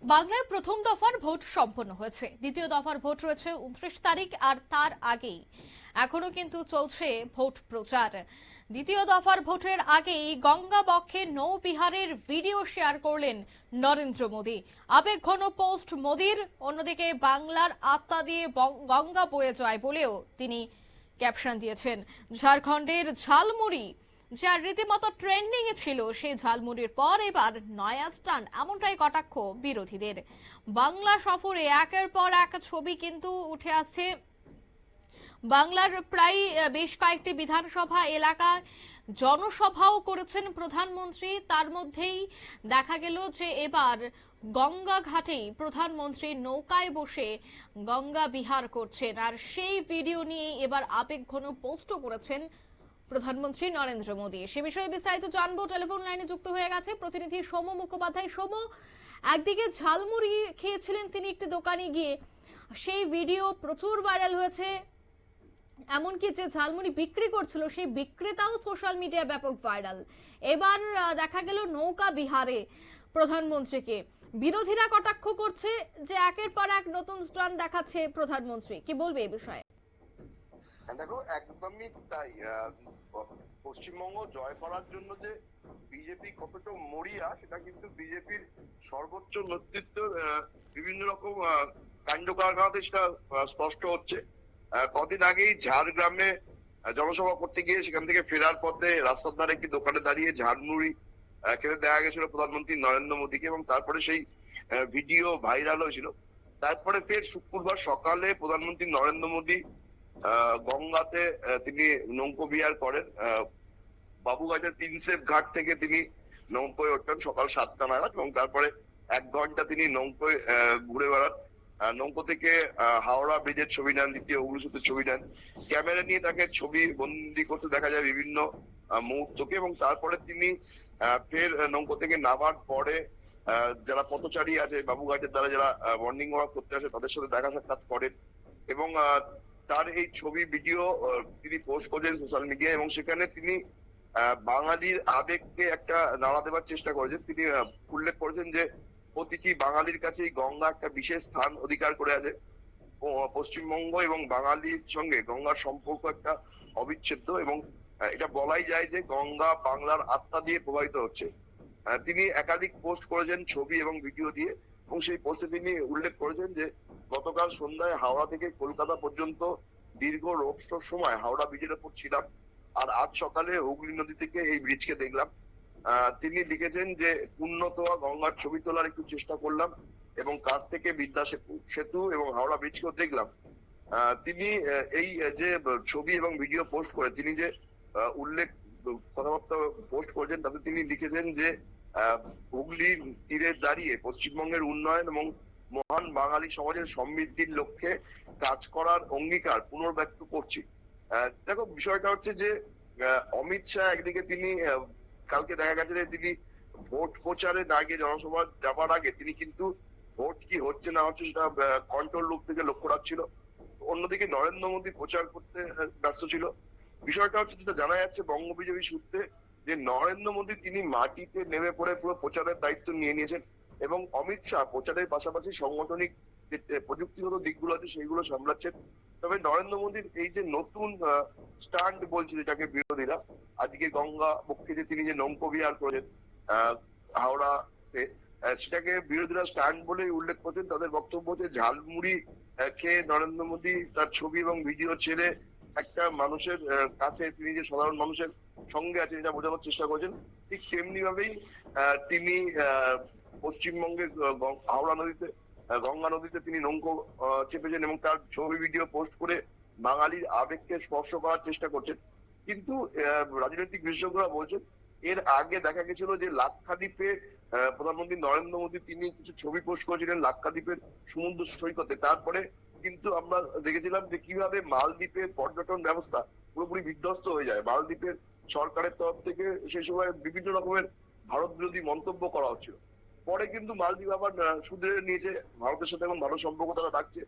বাংলায় প্রথম দফার ভোট সম্পন্ন হয়েছে, দ্বিতীয় দফার ভোট রয়েছে 29 তারিখ, আর তার আগেই এখনো কিন্তু চলছে ভোট প্রচার। দ্বিতীয় দফার ভোটের আগেই গঙ্গা বক্ষে নৌবিহারের ভিডিও শেয়ার করলেন নরেন্দ্র মোদী। আবেগঘন পোস্ট মোদীর। অন্যদিকে বাংলার আত্মা দিয়ে গঙ্গা বয়ে যায় বলেও তিনি ক্যাপশন দিয়েছেন। ঝাড়খণ্ডের ঝালমুড়ি যা রীতিমতো ট্রেন্ডিং এ ছিল, সেই ঝালমুড়ির পর এবার নয়া স্টান্ট, এমনটাই কটাক্ষ বিরোধীদের। বাংলা সফরে একের পর এক ছবি কিন্তু উঠে আসছে। বাংলার প্রায় বেশ কয়েকটি বিধানসভা এলাকায় জনসভাও করেছেন প্রধানমন্ত্রী। তার মধ্যেই দেখা গেল যে এবার গঙ্গা ঘাটেই প্রধানমন্ত্রী নৌকায় বসে গঙ্গা বিহার করছেন, আর সেই ভিডিও নিয়ে এবার আবেগঘন পোস্টও করেছেন প্রধানমন্ত্রী নরেন্দ্র মোদী। সে বিষয়ে বিস্তারিত জানবো। টেলিফোন লাইনে যুক্ত হয়ে গেছে প্রতিনিধি সৌম মুখোপাধ্যায়। সৌম, একদিকে ঝালমুড়ি খেয়েছিলেন তিনি একটি দোকানে গিয়ে, সেই ভিডিও প্রচুর ভাইরাল হয়েছে। এমনকি যে ঝালমুড়ি বিক্রি করছিল সেই বিক্রেতাও সোশ্যাল মিডিয়ায় ব্যাপক ভাইরাল। এবার দেখা গেল নৌকা বিহারে প্রধানমন্ত্রীকে বিরোধীরা কটাক্ষ করছে যে একের পর এক নতুন স্টান্ট দেখাচ্ছে প্রধানমন্ত্রী। কি বলবে এই বিষয়ে? দেখো, একদমই তাই। পশ্চিমবঙ্গ জয় করার জন্য যে বিজেপি কতটা মরিয়া, সেটা কিন্তু বিজেপির সর্বোচ্চ নেতৃত্বের বিভিন্ন রকম কাণ্ড কারখানাতে সেটা স্পষ্ট হচ্ছে। কদিন আগেই ঝাড়গ্রামে জনসভা করতে গিয়ে সেখান থেকে ফেরার পথে রাস্তার ধারে একটি দোকানে দাঁড়িয়ে ঝালমুড়ি খেতে দেখা গেছিল প্রধানমন্ত্রী নরেন্দ্র মোদীকে, এবং তারপরে সেই ভিডিও ভাইরাল হয়েছিল। তারপরে ফের শুক্রবার সকালে প্রধানমন্ত্রী নরেন্দ্র মোদী গঙ্গাতে তিনি নৌকো বিহার করেন। বাবুঘাটের প্রিন্সেপ ঘাট থেকে তিনি নৌকোয় ওঠেন সকাল 7টা নাগাদ, এবং তারপরে 1 ঘন্টা তিনি নৌকোয় ঘুরে বেড়ান। নৌকো থেকে হাওড়া ব্রিজের ছবি নেন, দ্বিতীয় হুগলি সেতুর ছবি নেন। ক্যামেরা নিয়ে তাকে ছবি বন্দি করতে দেখা যায় বিভিন্ন মুহূর্তকে, এবং তারপরে তিনি ফের নৌকো থেকে নামার পরে যারা পথচারী আছে বাবুঘাটের দ্বারা, যারা মর্নিং ওয়াক করতে আসে, তাদের সাথে দেখা সাক্ষাৎ করেন। এবং তার এই ছবি ভিডিও তিনি পোস্ট করেছেন সোশ্যাল মিডিয়ায়, এবং সেখানে তিনি বাঙালির আবেগকে একটা নাড়া দেওয়ার চেষ্টা করেছেন। তিনি উল্লেখ করেছেন যে প্রতিটি বাঙালির কাছে গঙ্গা একটা বিশেষ স্থান অধিকার করে আছে। পশ্চিমবঙ্গ এবং বাঙালির সঙ্গে গঙ্গার সম্পর্ক একটা অবিচ্ছেদ্য, এবং এটা বলাই যায় যে গঙ্গা বাংলার আত্মা দিয়ে প্রবাহিত হচ্ছে। তিনি একাধিক পোস্ট করেছেন ছবি এবং ভিডিও দিয়ে, এবং সেই পোস্টে তিনি উল্লেখ করেছেন যে গতকাল সন্ধ্যায় হাওড়া থেকে কলকাতা পর্যন্ত দীর্ঘ রোড শোর সময় হাওড়া ব্রিজের উপর ছিলাম, আর আজ সকালে হুগলি নদী থেকে এই ব্রিজকে দেখলাম। তিনি লিখেছেন যে উন্নত গঙ্গার ছবি তোলার একটু চেষ্টা করলাম, এবং কাছ থেকে বিদ্যা সেতু এবং হাওড়া ব্রিজকেও দেখলাম। তিনি এই যে ছবি এবং ভিডিও পোস্ট করে তিনি যে উল্লেখ কথাবার্তা পোস্ট করেছেন, তাতে তিনি লিখেছেন যে হুগলির তীরে দাঁড়িয়ে পশ্চিমবঙ্গের উন্নয়ন এবং মহান বাঙালি সমাজের সমৃদ্ধির লক্ষ্যে কাজ করার অঙ্গীকার পুনর্ব্যক্ত করছি। দেখো, বিষয়টা হচ্ছে যে অমিত শাহ একদিকে তিনি কালকে দেখা গেছে যে তিনি ভোট প্রচারে না গিয়ে জনসভা যাবার আগে তিনি কিন্তু ভোট কি হচ্ছে না হচ্ছে সেটা কন্ট্রোল রুম থেকে লক্ষ্য রাখছিল। অন্যদিকে নরেন্দ্র মোদী প্রচার করতে ব্যস্ত ছিল। বিষয়টা হচ্ছে যেটা জানা যাচ্ছে বঙ্গ বিজেপি সূত্রে, যে নরেন্দ্র মোদী তিনি মাটিতে নেমে পড়ে পুরো প্রচারের দায়িত্ব নিয়ে নিয়েছেন, এবং অমিত শাহ প্রচারের পাশাপাশি সাংগঠনিক যে প্রযুক্তিগত দিকগুলো আছে সেইগুলো সামলাচ্ছেন। তবে নরেন্দ্র মোদীর এই যে নতুন স্টান্ট বলছে যেটাকে বিরোধীরা, আজকে গঙ্গা বক্ষে যে তিনি যে নৌকো বিহার করেন হাওড়াতে, সেটাকে বিরোধীরা স্টান্ট বলেই উল্লেখ করছেন। তাদের বক্তব্য হচ্ছে ঝালমুড়ি খেয়ে নরেন্দ্র মোদী তার ছবি এবং ভিডিও ছেড়ে একটা মানুষের কাছে, তিনি যে সাধারণ মানুষের সঙ্গে আছে এটা বোঝানোর চেষ্টা করেছেন। ঠিক তেমনি ভাবেই তিনি পশ্চিমবঙ্গের হাওড়া নদীতে, গঙ্গা নদীতে তিনি নৌকো চেপেছেন, এবং তার ছবি ভিডিও পোস্ট করে বাঙালির আবেগকে স্পর্শ করার চেষ্টা করছেন। কিন্তু রাজনৈতিক বিশেষজ্ঞরা বলছেন এর আগে দেখা গেছিল যে লাক্ষাদ্বীপে প্রধানমন্ত্রী নরেন্দ্র মোদী তিনি কিছু ছবি পোস্ট করেছিলেন লাক্ষাদ্বীপের সমুদ্র সৈকতে। তারপরে কিন্তু আমরা দেখেছিলাম যে কিভাবে মালদ্বীপের পর্যটন ব্যবস্থা পুরোপুরি বিধ্বস্ত হয়ে যায়। মালদ্বীপের সরকারের তরফ থেকে সেই সময় বিভিন্ন রকমের ভারত বিরোধী মন্তব্য করা হচ্ছিল। পরে কিন্তু মালদ্বীপ আবার সুধরে নিয়েছে, ভারতের সাথে এখন ভালো সম্পর্ক তারা রাখছে।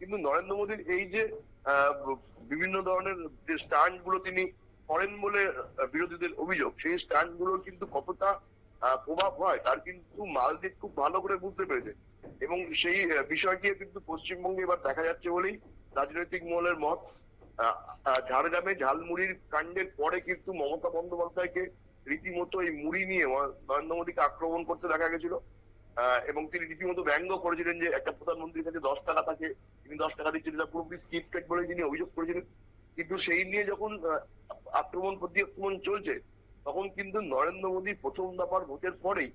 কিন্তু নরেন্দ্র মোদীর এই যে বিভিন্ন ধরনের যে স্ট্যান্ড গুলো তিনি করেন বলে বিরোধীদের অভিযোগ, সেই স্ট্যান্ড গুলোর কিন্তু কতটা প্রভাব হয় তার কিন্তু মালদ্বীপ খুব ভালো করে বুঝতে পেরেছে। এবং সেই বিষয়টি কিন্তু পশ্চিমবঙ্গে এবার দেখা যাচ্ছে বলেই রাজনৈতিক মহলের মত। ঝাড়গ্রামে ঝালমুড়ির কাণ্ডের পরে কিন্তু মমতা বন্দ্যোপাধ্যায়কে রীতিমতো এই মুড়ি নিয়ে নরেন্দ্র মোদীকে আক্রমণ করতে দেখা গেছিল। এবং তিনি রীতিমতো ব্যঙ্গ করেছিলেন যে একটা প্রধানমন্ত্রীর কাছে 10 টাকা থাকে, তিনি 10 টাকা দিচ্ছেন, এটা পুরোপুরি স্ক্রিপ্টেড বলে তিনি অভিযোগ করেছিলেন। কিন্তু সেই নিয়ে যখন আক্রমণ প্রতি-আক্রমণ চলছে, তখন কিন্তু নরেন্দ্র মোদী প্রথম দফার ভোটের পরেই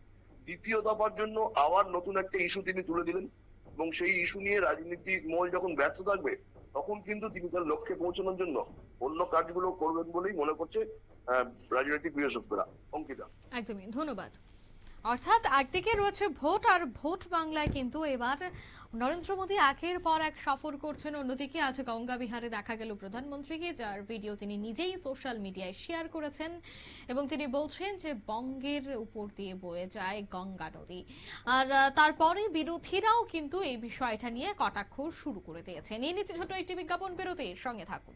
দ্বিতীয় দফার জন্য আবার নতুন একটা ইস্যু তিনি তুলে দিলেন। এবং সেই ইস্যু নিয়ে রাজনীতি মহল যখন ব্যস্ত থাকবে, তখন কিন্তু তিনি তার লক্ষ্যে পৌঁছানোর জন্য অন্য কাজগুলো করবেন বলেই মনে করছে রাজনৈতিক বিশেষজ্ঞরা। অঙ্কিতা। একদমই, ধন্যবাদ। অর্থাৎ একদিকে রয়েছে ভোট, আর ভোট বাংলায় কিন্তু এবার নরেন্দ্র মোদী একের পর এক সফর করছেন। অন্যদিকে আজ গঙ্গা বিহারে দেখা গেল প্রধানমন্ত্রীকে, যার ভিডিও তিনি নিজেই সোশ্যাল মিডিয়ায় শেয়ার করেছেন এবং তিনি বলছেন যে বঙ্গের উপর দিয়ে বয়ে যায় গঙ্গা নদী। আর তারপরে বিরোধীরাও কিন্তু এই বিষয়টা নিয়ে কটাক্ষ শুরু করে দিয়েছে। নিয়ে নিচ্ছে ছোট একটি বিজ্ঞাপন বিরতির সঙ্গে থাকুন।